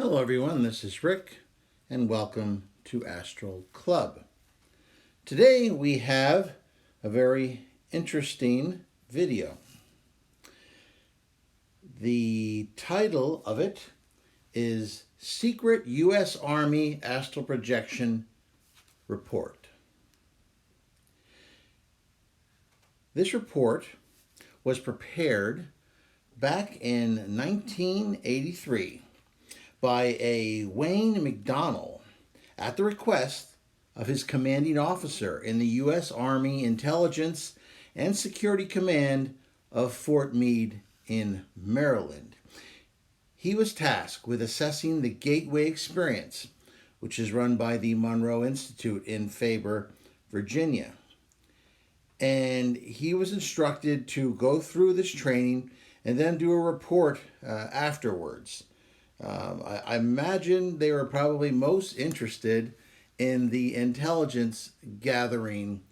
Hello everyone, this is Rick and welcome to Astral Club. Today we have a very interesting video. The title of it is Secret U.S. Army Astral Projection Report. This report was prepared back in 1983 by a Wayne McDonnell at the request of his commanding officer in the U.S. Army Intelligence and Security Command of Fort Meade in Maryland. He was tasked with assessing the Gateway Experience, which is run by the Monroe Institute in Faber, Virginia. And he was instructed to go through this training and then do a report afterwards. I imagine they were probably most interested in the intelligence gathering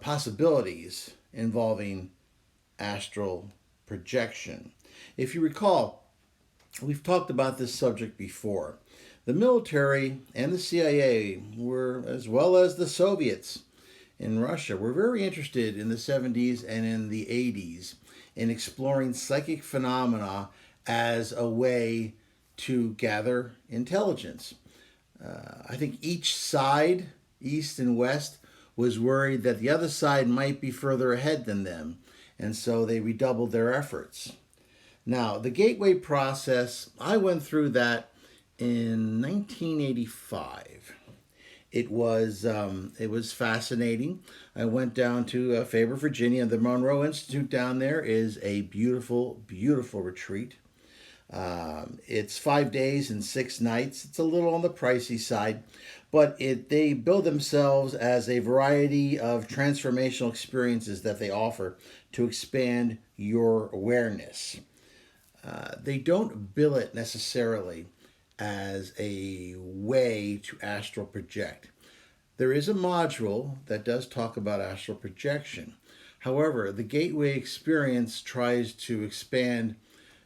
possibilities involving astral projection. If you recall, we've talked about this subject before. The military and the CIA were, as well as the Soviets in Russia, were very interested in the 70s and in the 80s in exploring psychic phenomena as a way to gather intelligence. I think each side, East and West, was worried that the other side might be further ahead than them, and so they redoubled their efforts. Now, the Gateway process, I went through that in 1985. It was fascinating. I went down to Faber, Virginia. The Monroe Institute down there is a beautiful, beautiful retreat. It's 5 days and 6 nights. It's a little on the pricey side, but they build themselves as a variety of transformational experiences that they offer to expand your awareness. They don't bill it necessarily as a way to astral project. There is a module that does talk about astral projection. However, the Gateway Experience tries to expand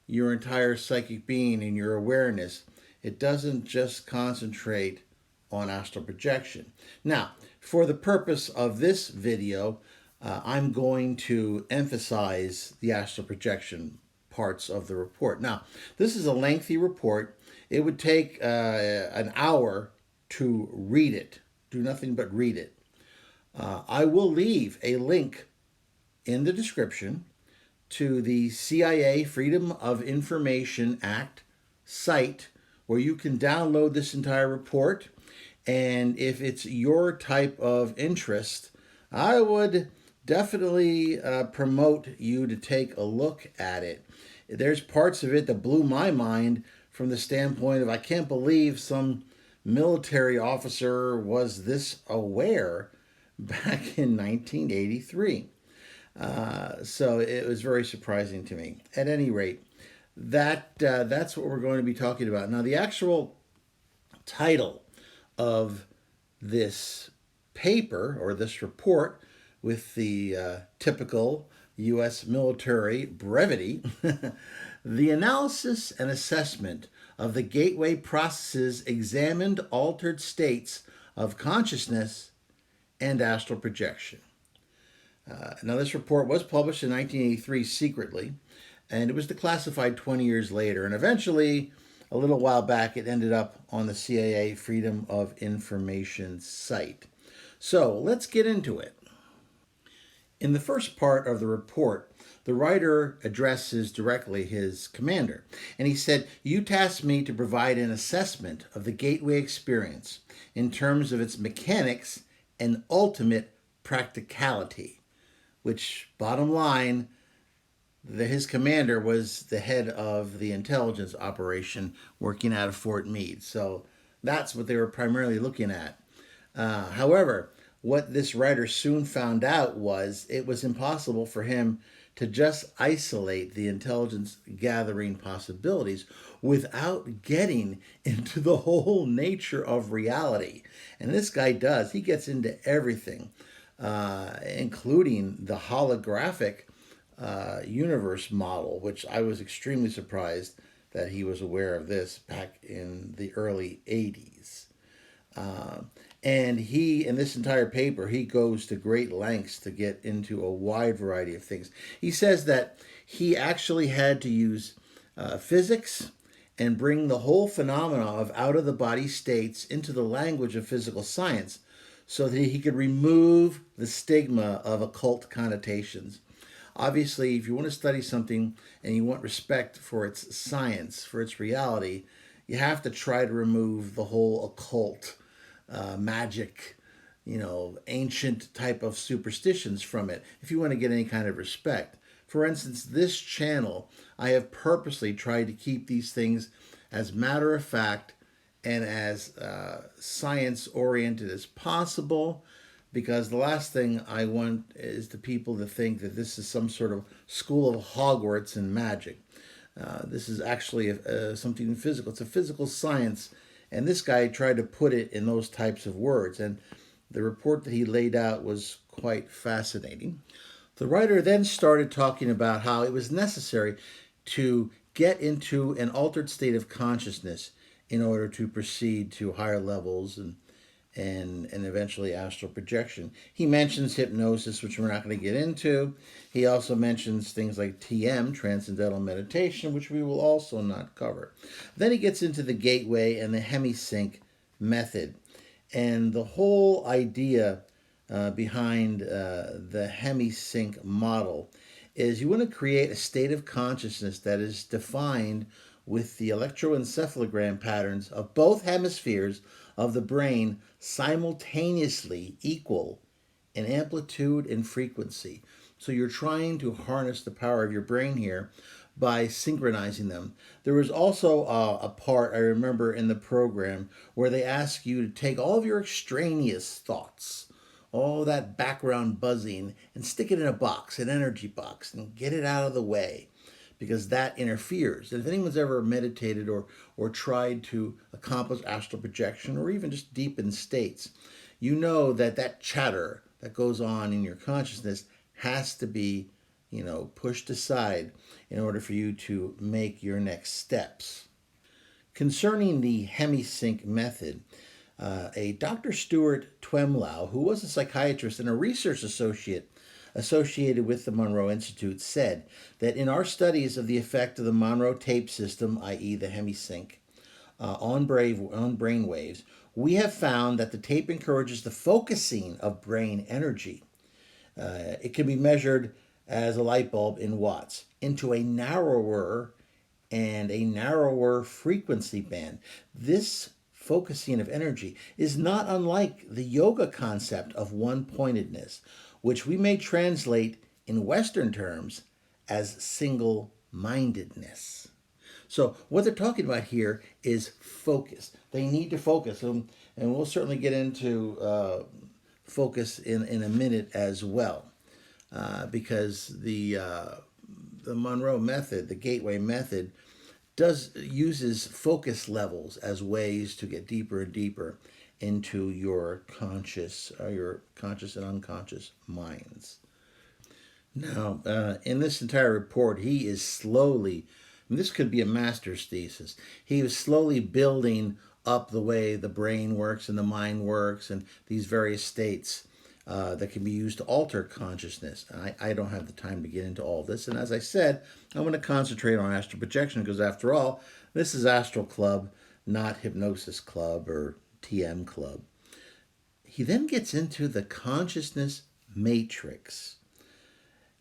your entire psychic being and your awareness. It doesn't just concentrate on astral projection. Now, for the purpose of this video, I'm going to emphasize the astral projection parts of the report. Now, this is a lengthy report. It would take an hour to read it. Do nothing but read it. I will leave a link in the description to the CIA Freedom of Information Act site where you can download this entire report. And if it's your type of interest, I would definitely promote you to take a look at it. There's parts of it that blew my mind from the standpoint of I can't believe some military officer was this aware back in 1983. So it was very surprising to me. At any rate, that's what we're going to be talking about. Now, the actual title of this paper or this report, with the typical U.S. military brevity, the analysis and assessment of the Gateway processes examined altered states of consciousness and astral projection. Now, this report was published in 1983 secretly, and it was declassified 20 years later. And eventually, a little while back, it ended up on the CIA Freedom of Information site. So let's get into it. In the first part of the report, the writer addresses directly his commander, and he said, "You tasked me to provide an assessment of the Gateway experience in terms of its mechanics and ultimate practicality," which, bottom line, his commander was the head of the intelligence operation working out of Fort Meade. So that's what they were primarily looking at. However, what this writer soon found out was it was impossible for him to just isolate the intelligence gathering possibilities without getting into the whole nature of reality. And this guy does. He gets into everything, including the holographic universe model, which I was extremely surprised that he was aware of this back in the early 80s. Uh, and in this entire paper, he goes to great lengths to get into a wide variety of things. He says that he actually had to use physics and bring the whole phenomena of out of the body states into the language of physical science so that he could remove the stigma of occult connotations. Obviously, if you want to study something and you want respect for its science, for its reality, you have to try to remove the whole occult, magic, ancient type of superstitions from it if you want to get any kind of respect. For instance, this channel, I have purposely tried to keep these things as matter of fact and as science oriented as possible, because the last thing I want is the people to think that this is some sort of school of Hogwarts and magic. This is actually something physical. It's a physical science, and this guy tried to put it in those types of words. And the report that he laid out was quite fascinating. The writer then started talking about how it was necessary to get into an altered state of consciousness in order to proceed to higher levels and eventually astral projection. He mentions hypnosis, which we're not going to get into. He also mentions things like TM, transcendental meditation, which we will also not cover. Then he gets into the gateway and the hemisync method. And the whole idea behind the hemisync model is you want to create a state of consciousness that is defined with the electroencephalogram patterns of both hemispheres of the brain simultaneously equal in amplitude and frequency. So you're trying to harness the power of your brain here by synchronizing them. There was also a part I remember in the program where they ask you to take all of your extraneous thoughts, all that background buzzing, and stick it in a box, an energy box, and get it out of the way, because that interferes. And if anyone's ever meditated or tried to accomplish astral projection or even just deepened states, you know that that chatter that goes on in your consciousness has to be, pushed aside in order for you to make your next steps. Concerning the hemisync method, a Dr. Stuart Twemlow, who was a psychiatrist and a research associate associated with the Monroe Institute, said that in our studies of the effect of the Monroe tape system, i.e., the hemisync, on brain waves, we have found that the tape encourages the focusing of brain energy. It can be measured as a light bulb in watts into a narrower frequency band. This focusing of energy is not unlike the yoga concept of one-pointedness, which we may translate in Western terms as single-mindedness. So what they're talking about here is focus. They need to focus, and we'll certainly get into focus in a minute as well, because the Monroe method, the gateway method, uses focus levels as ways to get deeper and deeper into your conscious and unconscious minds. Now, in this entire report, he is slowly, and this could be a master's thesis, he is slowly building up the way the brain works and the mind works and these various states that can be used to alter consciousness. I don't have the time to get into all this. And as I said, I'm going to concentrate on astral projection because, after all, this is Astral Club, not Hypnosis Club or TM Club. He then gets into the consciousness matrix.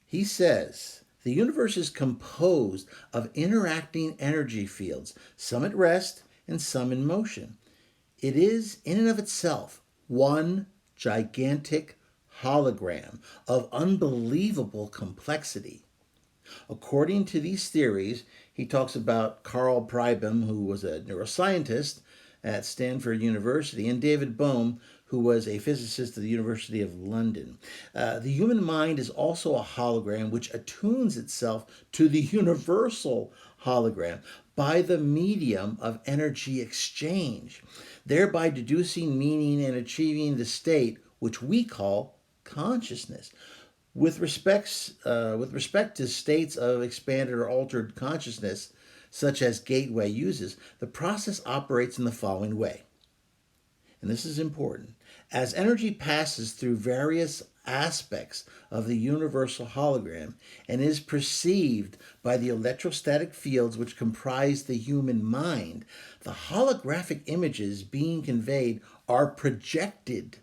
He says the universe is composed of interacting energy fields, some at rest and some in motion. It is, in and of itself, one gigantic hologram of unbelievable complexity. According to these theories, he talks about Carl Pribom, who was a neuroscientist at Stanford University, and David Bohm, who was a physicist at the University of London. The human mind is also a hologram which attunes itself to the universal hologram by the medium of energy exchange, thereby deducing meaning and achieving the state which we call consciousness. With respect to states of expanded or altered consciousness, such as Gateway uses, the process operates in the following way. And this is important. As energy passes through various aspects of the universal hologram and is perceived by the electrostatic fields which comprise the human mind, the holographic images being conveyed are projected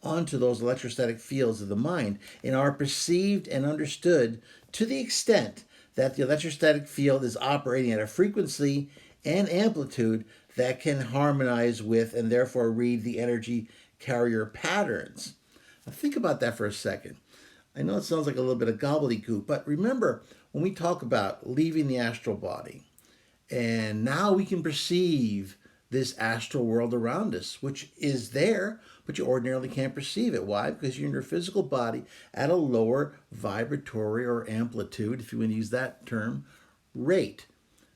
onto those electrostatic fields of the mind and are perceived and understood to the extent that the electrostatic field is operating at a frequency and amplitude that can harmonize with and therefore read the energy carrier patterns. Now think about that for a second. I know it sounds like a little bit of gobbledygook, but remember when we talk about leaving the astral body, and now we can perceive this astral world around us, which is there, but you ordinarily can't perceive it. Why? Because you're in your physical body at a lower vibratory or amplitude, if you want to use that term, rate.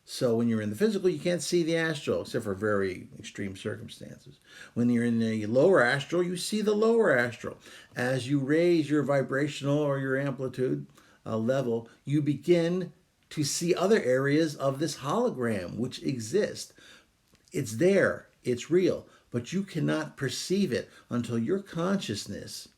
So when you're in the physical, you can't see the astral, except for very extreme circumstances. When you're in the lower astral, you see the lower astral. As you raise your vibrational or your amplitude level, you begin to see other areas of this hologram which exist. It's there, it's real, but you cannot perceive it until your consciousness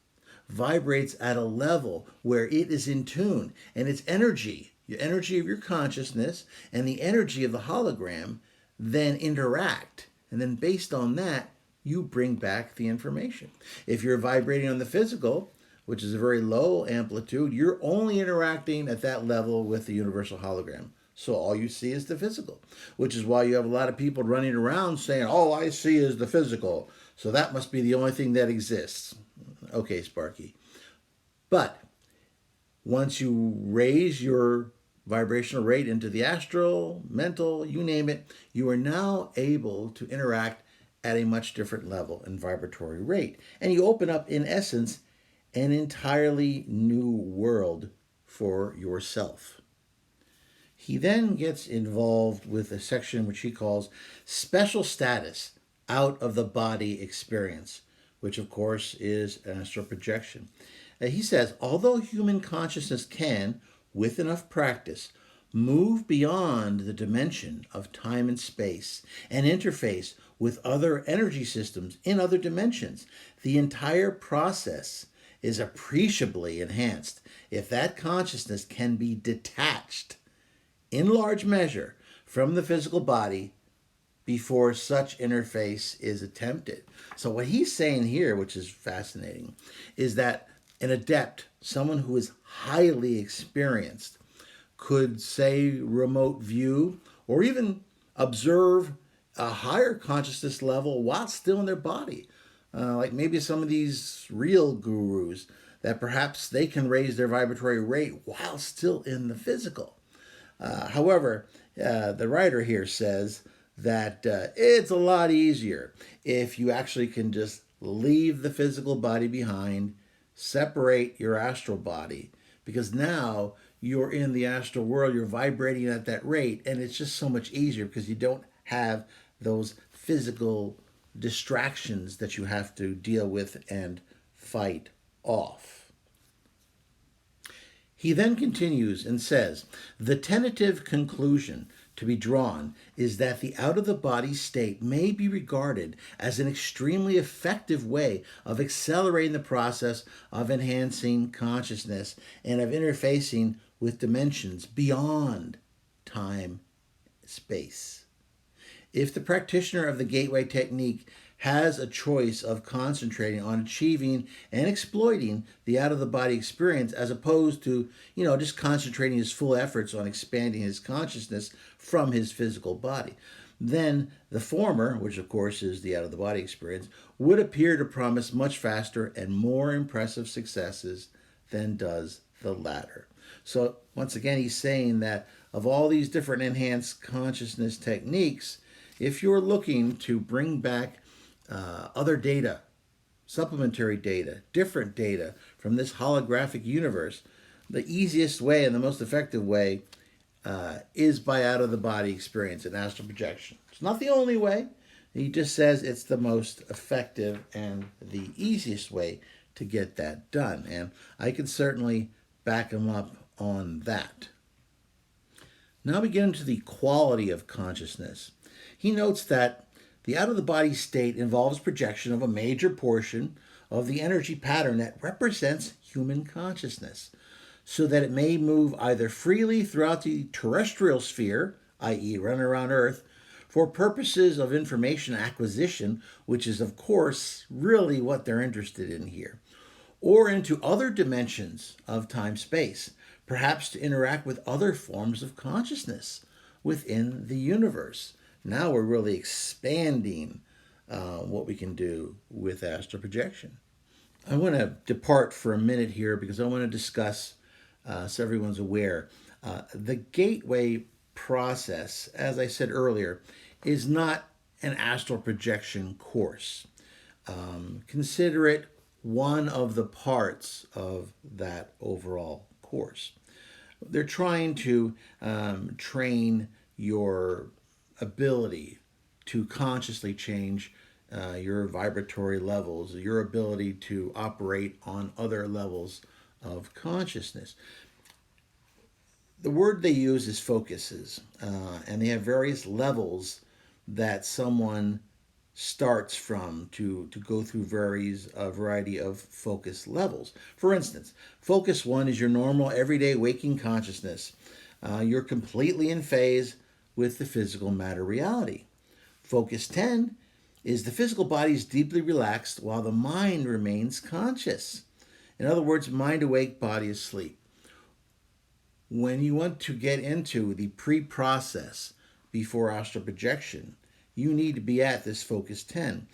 vibrates at a level where it is in tune, and its energy, the energy of your consciousness and the energy of the hologram then interact. And then based on that, you bring back the information. If you're vibrating on the physical, which is a very low amplitude, you're only interacting at that level with the universal hologram. So all you see is the physical, which is why you have a lot of people running around saying, all I see is the physical. So that must be the only thing that exists. Okay, Sparky. But once you raise your vibrational rate into the astral, mental, you name it, you are now able to interact at a much different level and vibratory rate. And you open up, in essence, an entirely new world for yourself. He then gets involved with a section which he calls special status out of the body experience, which of course is an astral projection. He says, although human consciousness can, with enough practice, move beyond the dimension of time and space and interface with other energy systems in other dimensions, the entire process is appreciably enhanced if that consciousness can be detached in large measure from the physical body before such interface is attempted. So what he's saying here, which is fascinating, is that an adept, someone who is highly experienced, could say remote view or even observe a higher consciousness level while still in their body. Like maybe some of these real gurus, that perhaps they can raise their vibratory rate while still in the physical. However, the writer here says that it's a lot easier if you actually can just leave the physical body behind, separate your astral body, because now you're in the astral world, you're vibrating at that rate, and it's just so much easier because you don't have those physical distractions that you have to deal with and fight off. He then continues and says, the tentative conclusion to be drawn is that the out-of-the-body state may be regarded as an extremely effective way of accelerating the process of enhancing consciousness and of interfacing with dimensions beyond time and space. If the practitioner of the gateway technique has a choice of concentrating on achieving and exploiting the out-of-the-body experience as opposed to, just concentrating his full efforts on expanding his consciousness from his physical body, then the former, which of course is the out-of-the-body experience, would appear to promise much faster and more impressive successes than does the latter. So once again, he's saying that of all these different enhanced consciousness techniques, if you're looking to bring back other data, supplementary data, different data from this holographic universe, the easiest way and the most effective way is by out-of-the-body experience and astral projection. It's not the only way. He just says it's the most effective and the easiest way to get that done. And I can certainly back him up on that. Now we get into the quality of consciousness. He notes that the out of the body state involves projection of a major portion of the energy pattern that represents human consciousness, so that it may move either freely throughout the terrestrial sphere, i.e., run around Earth, for purposes of information acquisition, which is, of course, really what they're interested in here, or into other dimensions of time space, perhaps to interact with other forms of consciousness within the universe. Now we're really expanding what we can do with astral projection. I want to depart for a minute here because I want to discuss, so everyone's aware, the gateway process, as I said earlier, is not an astral projection course. Consider it one of the parts of that overall course. They're trying to train your ability to consciously change your vibratory levels, your ability to operate on other levels of consciousness. The word they use is focuses, and they have various levels that someone starts from to go through a variety of focus levels. For instance, focus 1 is your normal everyday waking consciousness. You're completely in phase with the physical matter reality. Focus 10 is the physical body is deeply relaxed while the mind remains conscious. In other words, mind awake, body asleep. When you want to get into the pre-process before astral projection, you need to be at this focus 10.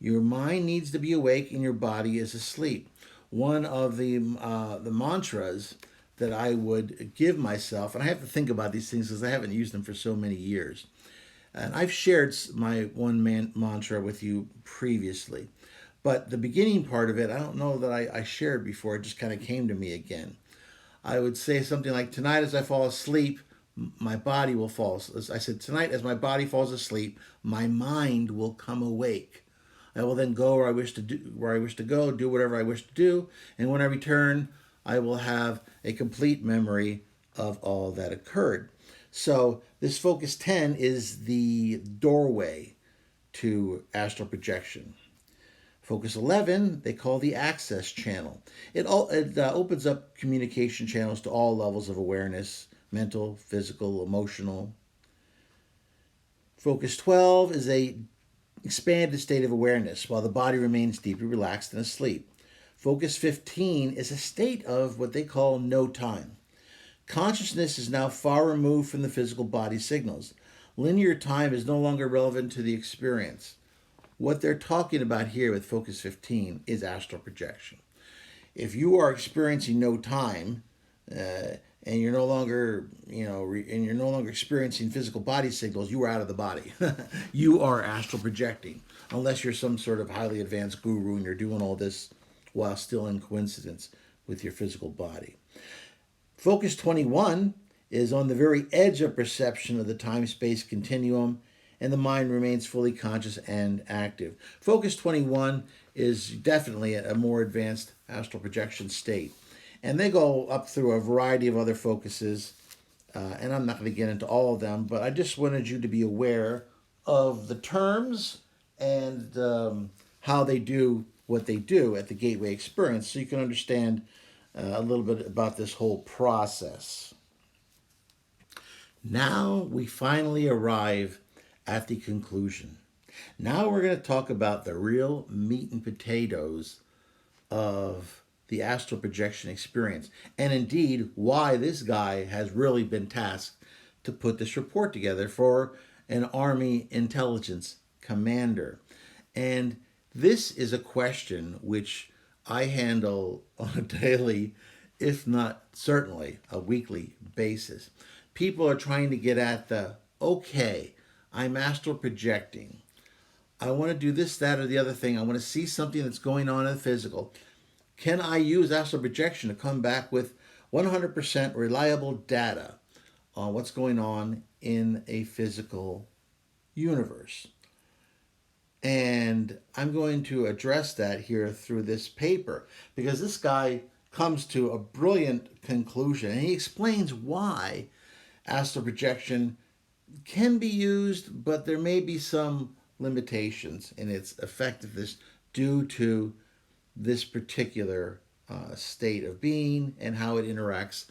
Your mind needs to be awake and your body is asleep. One of the mantras that I would give myself, and I have to think about these things because I haven't used them for so many years. And I've shared my mantra with you previously. But the beginning part of it, I don't know that I shared before. It just kind of came to me again. I would say something like, tonight as I fall asleep, my body will fall. I said, tonight as my body falls asleep, my mind will come awake. I will then go where I wish to go, do whatever I wish to do, and when I return, I will have a complete memory of all that occurred. So this focus 10 is the doorway to astral projection. Focus 11, they call the access channel. It opens up communication channels to all levels of awareness, mental, physical, emotional. Focus 12 is a expanded state of awareness while the body remains deeply relaxed and asleep. Focus 15 is a state of what they call no time. Consciousness is now far removed from the physical body signals. Linear time is no longer relevant to the experience. What they're talking about here with Focus 15 is astral projection. If you are experiencing no time, and you're no longer, and you're no longer experiencing physical body signals, you are out of the body. You are astral projecting, unless you're some sort of highly advanced guru and you're doing all this while still in coincidence with your physical body. Focus 21 is on the very edge of perception of the time-space continuum, and the mind remains fully conscious and active. Focus 21 is definitely a more advanced astral projection state. And they go up through a variety of other focuses, and I'm not going to get into all of them, but I just wanted you to be aware of the terms and how they do what they do at the Gateway Experience so you can understand a little bit about this whole process. Now we finally arrive at the conclusion. Now we're going to talk about the real meat and potatoes of the astral projection experience, and indeed why this guy has really been tasked to put this report together for an Army intelligence commander. And this is a question which I handle on a daily, if not certainly a weekly basis. People are trying to get at okay, I'm astral projecting. I want to do this, that, or the other thing. I want to see something that's going on in the physical. Can I use astral projection to come back with 100% reliable data on what's going on in a physical universe? And I'm going to address that here through this paper because this guy comes to a brilliant conclusion and he explains why astral projection can be used, but there may be some limitations in its effectiveness due to this particular state of being and how it interacts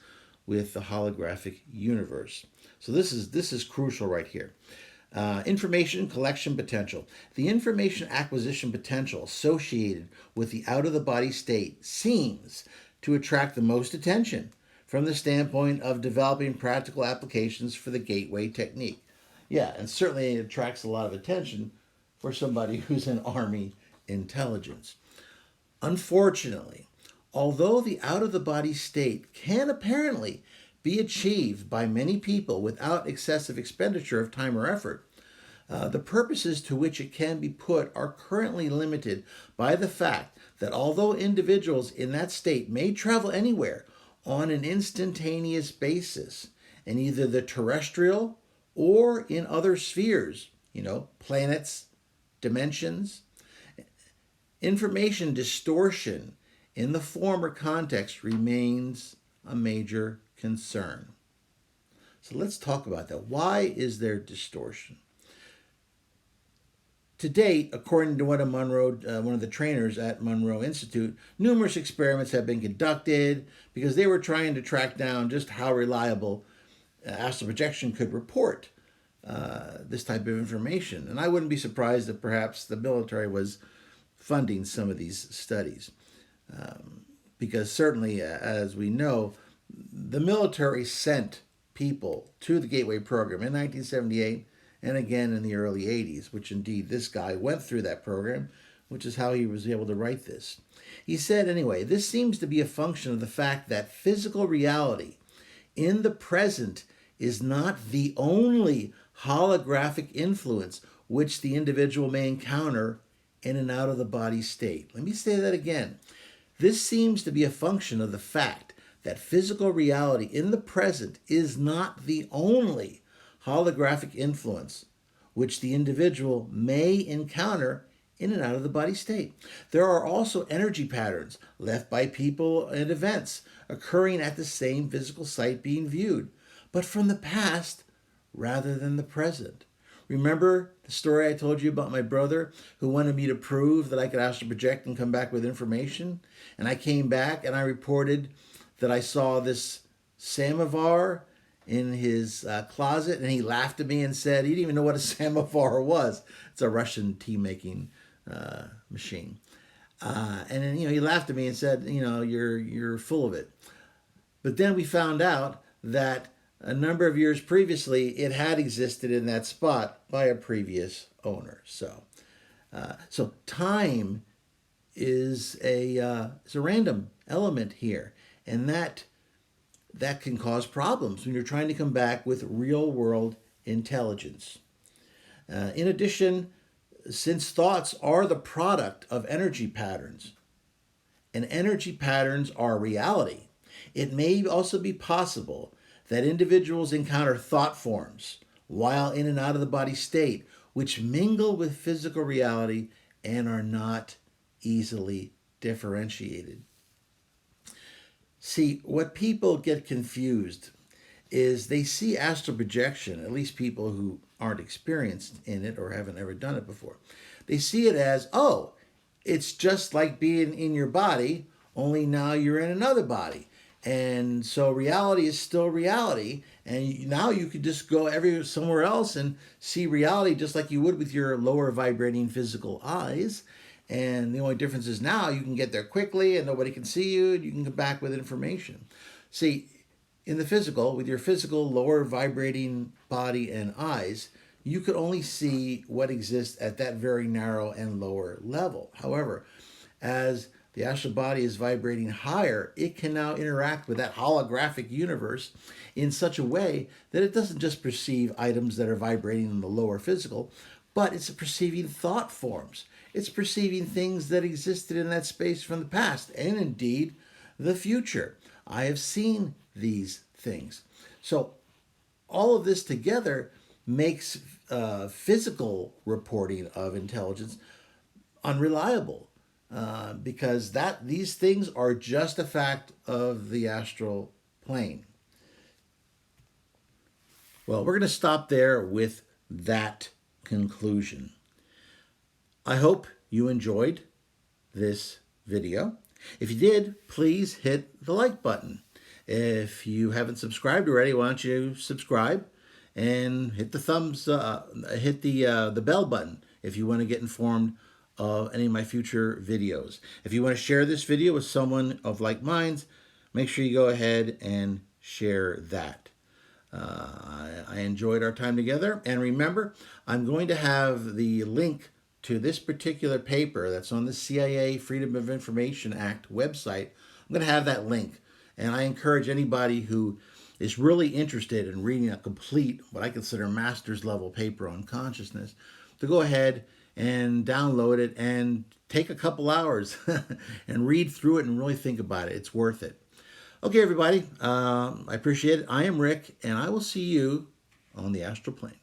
with the holographic universe. So this is crucial right here. Information collection potential. The information acquisition potential associated with the out of the body state seems to attract the most attention from the standpoint of developing practical applications for the gateway technique. Yeah, and certainly it attracts a lot of attention for somebody who's in Army intelligence. Unfortunately, although the out of the body state can apparently be achieved by many people without excessive expenditure of time or effort, the purposes to which it can be put are currently limited by the fact that although individuals in that state may travel anywhere on an instantaneous basis in either the terrestrial or in other spheres, planets, dimensions, information distortion in the former context remains a major concern. So let's talk about that. Why is there distortion? To date, according to one of the trainers at Monroe Institute, numerous experiments have been conducted because they were trying to track down just how reliable astral projection could report this type of information. And I wouldn't be surprised if perhaps the military was funding some of these studies. Because certainly, as we know, the military sent people to the Gateway program in 1978 and again in the early 80s, which indeed this guy went through that program, which is how he was able to write this. He said, anyway, this seems to be a function of the fact that physical reality in the present is not the only holographic influence which the individual may encounter in an out-of-the-body state. Let me say that again. This seems to be a function of the fact that physical reality in the present is not the only holographic influence which the individual may encounter in an out-of-the-body state. There are also energy patterns left by people and events occurring at the same physical site being viewed, but from the past rather than the present. Remember the story I told you about my brother who wanted me to prove that I could astral project and come back with information? And I came back and I reported that I saw this samovar in his closet, and he laughed at me and said he didn't even know what a samovar was. It's a Russian tea-making machine. And then, he laughed at me and said, you're full of it. But then we found out that a number of years previously, it had existed in that spot by a previous owner. So time is a random element here, and that can cause problems when you're trying to come back with real-world intelligence. In addition, since thoughts are the product of energy patterns, and energy patterns are reality, it may also be possible that individuals encounter thought forms while in an out-of-the-body state, which mingle with physical reality and are not easily differentiated. See, what people get confused is they see astral projection, at least people who aren't experienced in it or haven't ever done it before. They see it as, it's just like being in your body, only now you're in another body. And so reality is still reality, and now you could just go somewhere else and see reality just like you would with your lower vibrating physical eyes. And the only difference is now you can get there quickly and nobody can see you, and you can come back with information. See, in the physical, with your physical lower vibrating body and eyes, you could only see what exists at that very narrow and lower level. However, as the astral body is vibrating higher, it can now interact with that holographic universe in such a way that it doesn't just perceive items that are vibrating in the lower physical, but it's perceiving thought forms. It's perceiving things that existed in that space from the past and indeed the future. I have seen these things. So all of this together makes physical reporting of intelligence unreliable. Because these things are just a fact of the astral plane. Well, we're going to stop there with that conclusion. I hope you enjoyed this video. If you did, please hit the like button. If you haven't subscribed already, why don't you subscribe and hit the the bell button if you want to get informed of any of my future videos. If you want to share this video with someone of like minds, make sure you go ahead and share that. I enjoyed our time together, and remember, I'm going to have the link to this particular paper that's on the CIA Freedom of Information Act website. I'm going to have that link, and I encourage anybody who is really interested in reading a complete, what I consider master's level paper on consciousness, to go ahead and download it and take a couple hours and read through it and really think about it. It's worth it. Okay, everybody, I appreciate it. I am Rick, and I will see you on the astral plane.